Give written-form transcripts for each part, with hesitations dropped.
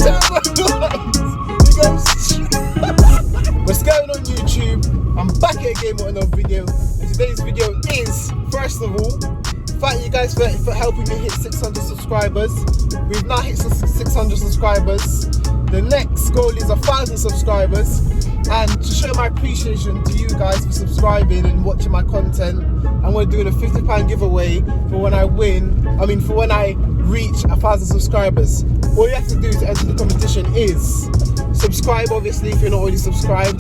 What's going on YouTube? I'm back at again with another video, and today's video is, first of all, thank you guys for helping me hit 600 subscribers. We've now hit 600 subscribers. The next goal is 1,000 subscribers, and to show my appreciation to you guys for subscribing and watching my content, I'm going to do a £50 giveaway for when I for when I reach 1,000 subscribers. All you have to do to enter the competition is subscribe, obviously, if you're not already subscribed,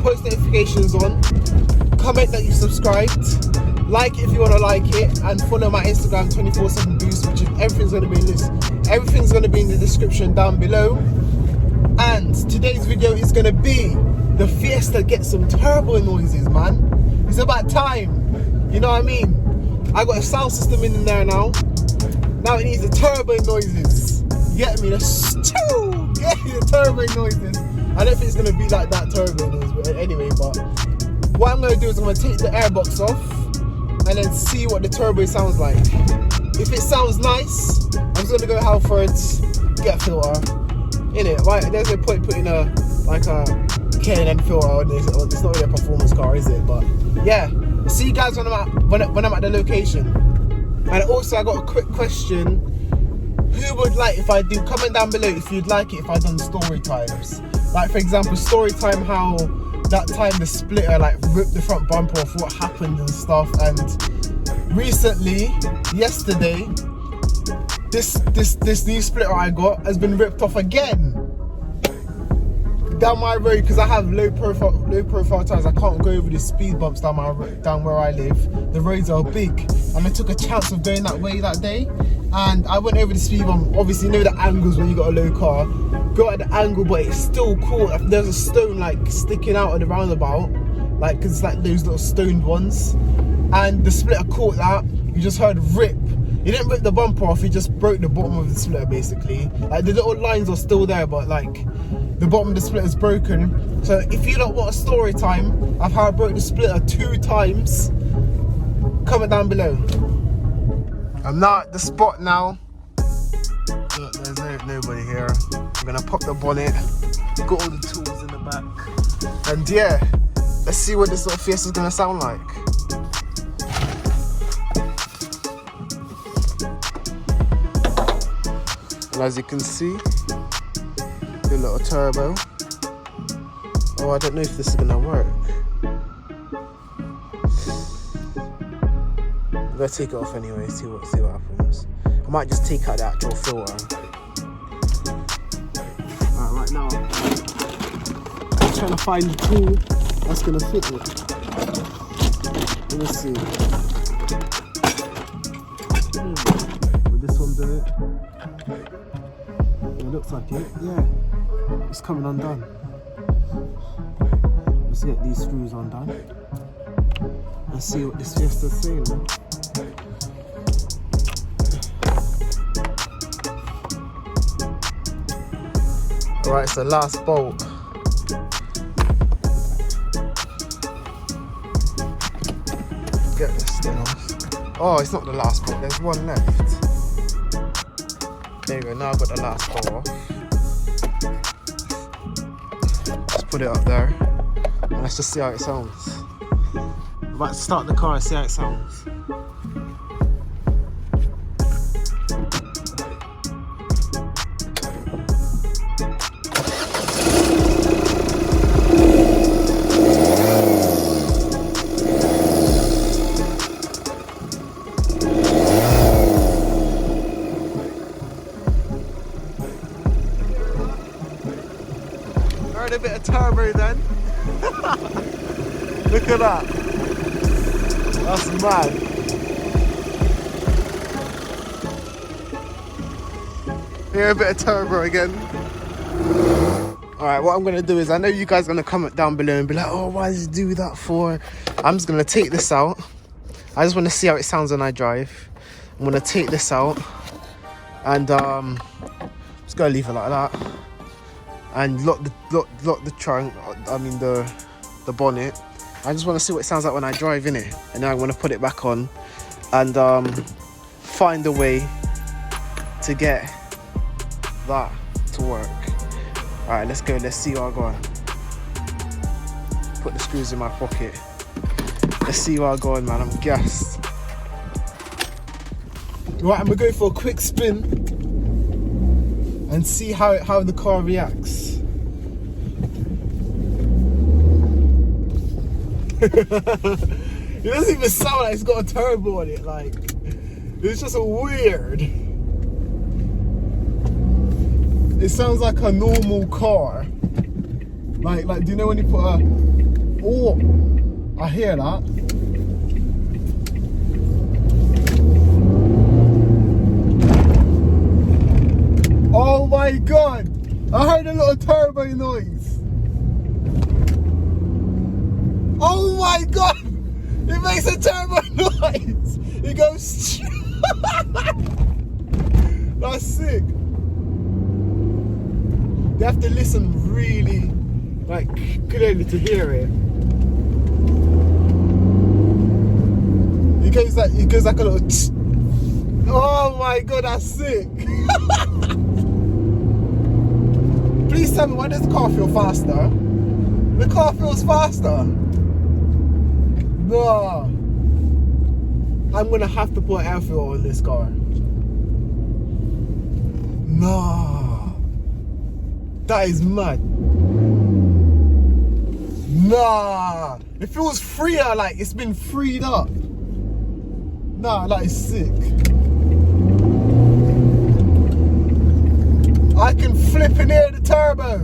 post notifications on, comment that you subscribed, like if you want to like it, and follow my Instagram 24/7 boost, which is everything's going to be in the description down below. And today's video is going to be the Fiesta get some turbo noises, man. It's about time, you know what I mean? I got a sound system in there now it needs the turbo noises. Get me the turbo noises. I don't think it's going to be like that turbo noise, but anyway, but what I'm going to do is I'm going to take the airbox off and then see what the turbo sounds like. If it sounds nice, I'm just going to go Halfords, get a filter. Innit? Right? There's no point putting a K&N filter on this. It's not really a performance car, is it? But yeah, see you guys when I'm at the location. And also I got a quick question. Who would like if I do? Comment down below if you'd like it if I done story times. Like for example, story time how that time the splitter like ripped the front bumper off, what happened and stuff. And recently, yesterday, this new splitter I got has been ripped off again down my road because I have low profile tires. I can't go over the speed bumps down where I live. The roads are big, and I took a chance of going that way that day, and I went over the speed bump. Obviously, you know the angles when you got a low car. Go at the angle, but it's still cool. There's a stone like sticking out of the roundabout, like because it's like those little stoned ones, and the splitter caught that. You just heard rip. He didn't rip the bumper off, he just broke the bottom of the splitter basically. Like the little lines are still there, but like the bottom of the splitter is broken. So if you don't want a story time of how I broke the splitter 2 times, comment down below. I'm now at the spot now. Look, there's nobody here. I'm gonna pop the bonnet, got all the tools in the back. And yeah, let's see what this little Fiesta is gonna sound like. And as you can see, the little turbo. Oh, I don't know if this is gonna work. I'm gonna take it off anyway, see what happens. I might just take out the actual filter. Right now, I'm trying to find the tool that's gonna fit it. Let me see. Will this one do it? It looks like it, yeah. It's coming undone. Let's get these screws undone and see what this Fiesta's saying, man. Alright, it's the last bolt. Get this thing off. Oh, it's not the last bolt, there's one left. There you go, now I've got the last bolt off. Let's put it up there. And let's just see how it sounds. I'm about to start the car and see how it sounds. A bit of turbo then. Look at that. That's mad. Hear a bit of turbo again. Alright, what I'm gonna do is, I know you guys are gonna comment down below and be like, oh, why did you do that for? I'm just gonna take this out. I just want to see how it sounds when I drive. I'm gonna take this out and just gonna leave it like that. And lock the trunk, the bonnet. I just want to see what it sounds like when I drive in it, and then I want to put it back on and find a way to get that to work. Alright, let's go, let's see how I go on. Put the screws in my pocket. Let's see how I go on, man, I'm gassed. Right, I'm gonna go for a quick spin and see how the car reacts. It doesn't even sound like it's got a turbo on it, like, it's just weird. It sounds like a normal car. Like, do you know when you put a, oh, I hear that. Oh my God, I heard a little turbo noise. Oh my God, it makes a turbo noise. It goes, that's sick. You have to listen really, like, clearly to hear it. It goes like a little, oh my God, that's sick. Please tell me, why does the car feel faster? The car feels faster. No. I'm gonna have to put air filter on this car. No. That is mad. Nah. It feels freer, like it's been freed up. Nah, that is sick. I can flip and hear the turbo.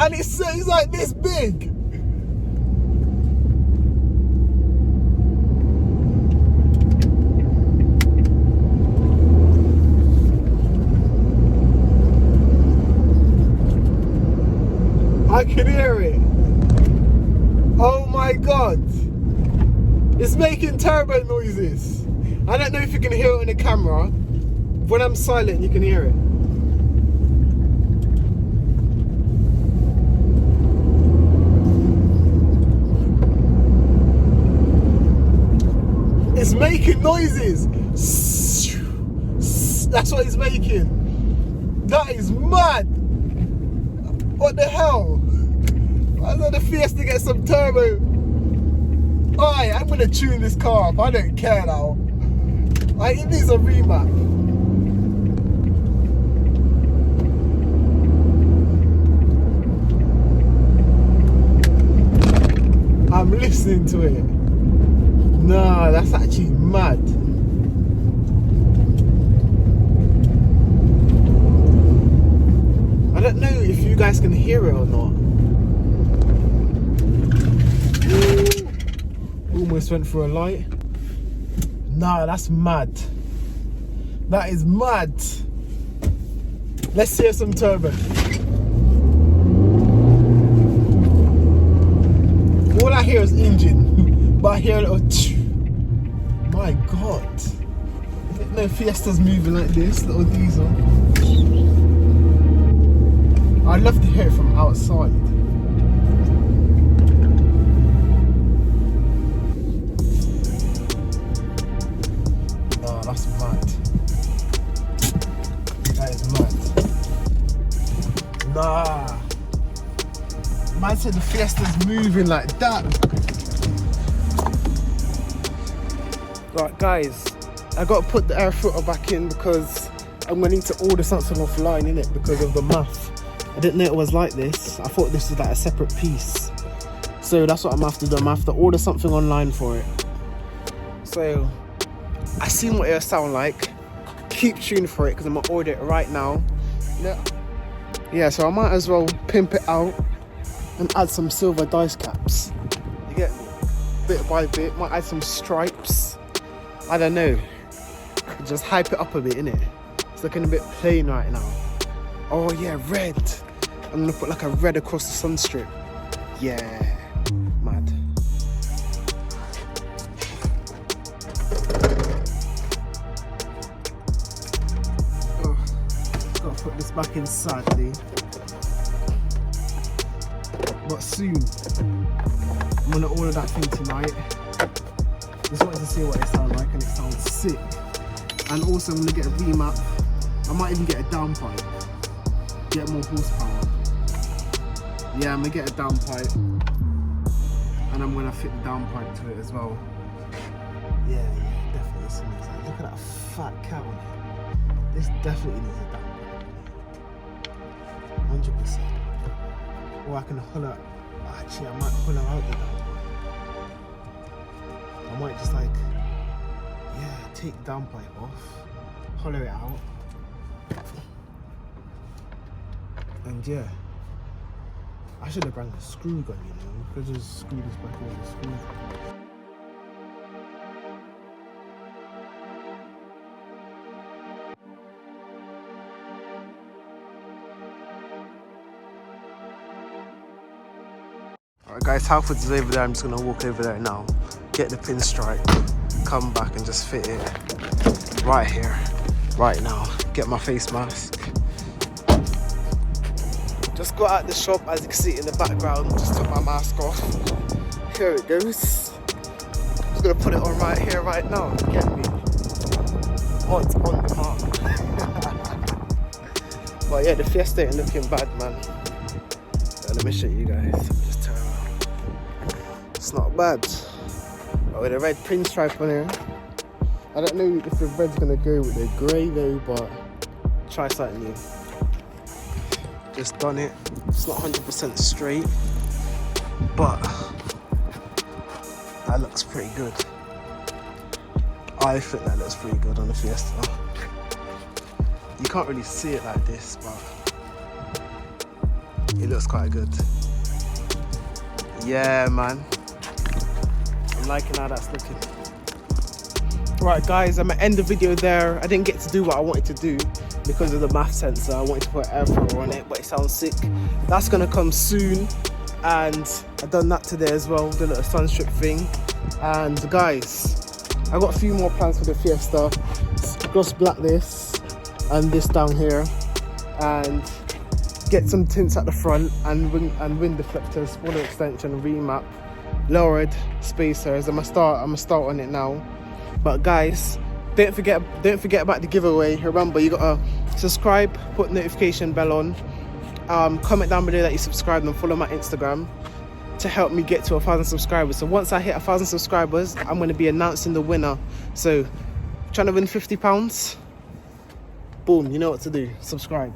And it's like this big. I can hear it. Oh my God. It's making turbo noises. I don't know if you can hear it on the camera. When I'm silent, you can hear it. It's making noises. That's what it's making. That is mad. What the hell? I know the Fiesta get some turbo. Alright, I'm gonna tune this car up. I don't care now. It needs a remap. I'm listening to it. Nah, that's actually mad. I don't know if you guys can hear it or not. Ooh. Almost went through a light. Nah, that's mad. That is mad. Let's hear some turbo. All I hear is engine, but I hear a little. My God. No Fiesta's moving like this, little diesel. I'd love to hear it from outside. Nah, that's mad. That is mad. Nah. Man said the Fiesta's moving like that. Right guys, I gotta put the air filter back in because I'm gonna need to order something offline, innit, because of the math. I didn't know it was like this. I thought this was like a separate piece. So that's what I'm gonna have to do. I'm gonna have to order something online for it. So I seen what it'll sound like. Keep tuned for it because I'm gonna order it right now. Yeah, so I might as well pimp it out and add some silver dice caps. You get me? Bit by bit. Might add some stripes. I don't know. Just hype it up a bit, innit? It's looking a bit plain right now. Oh yeah, red. I'm gonna put like a red across the sun strip. Yeah, mad. Oh, gotta put this back in sadly. But soon, I'm gonna order that thing tonight. Just wanted to see what it sounds like, and it sounds sick. And also I'm gonna get a remap I might even get a downpipe, get more horsepower. Yeah, I'm gonna get a downpipe, and I'm gonna fit the downpipe to it as well. Yeah, definitely. Look at that fat cat on it. This definitely needs a downpipe. 100%. Or I can holler. Actually, I might holler out the downpipe. I might just like, yeah, take the downpipe off, holler it out, and yeah. I should have brought a screw gun, you know, because just screw this back on the screw gun. Alright guys, Halford's is over there. I'm just gonna walk over there now, get the pinstripe, come back and just fit it right here, right now. Get my face mask. Just got out the shop, as you can see in the background. Just took my mask off. Here it goes. Just gonna put it on right here, right now. Get me. Hot on the mark. But yeah, the Fiesta ain't looking bad, man. Let me show you guys. Just turn around. It's not bad. Oh, with a red pinstripe on here. I don't know if the red's gonna go with the grey though, but try something new. Just done it. It's not 100% straight, but that looks pretty good. I think that looks pretty good on the Fiesta. You can't really see it like this, but it looks quite good. Yeah, man. I'm liking how that's looking. Right, guys, I'm gonna end the video there. I didn't get to do what I wanted to do because of the math sensor. I wanted to put air filter on it, but it sounds sick. That's gonna come soon, and I've done that today as well, the little sun strip thing. And guys, I got a few more plans for the Fiesta. Gloss black this and this down here, and get some tints at the front and wind deflectors, spoiler extension, remap, lowered spacers. I'm gonna start on it now. But guys, don't forget about the giveaway. Remember, you gotta subscribe, put notification bell on, comment down below that you subscribed, and follow my Instagram to help me get to 1,000 subscribers. So once I hit 1,000 subscribers, I'm going to be announcing the winner. So trying to win £50, boom, you know what to do. Subscribe.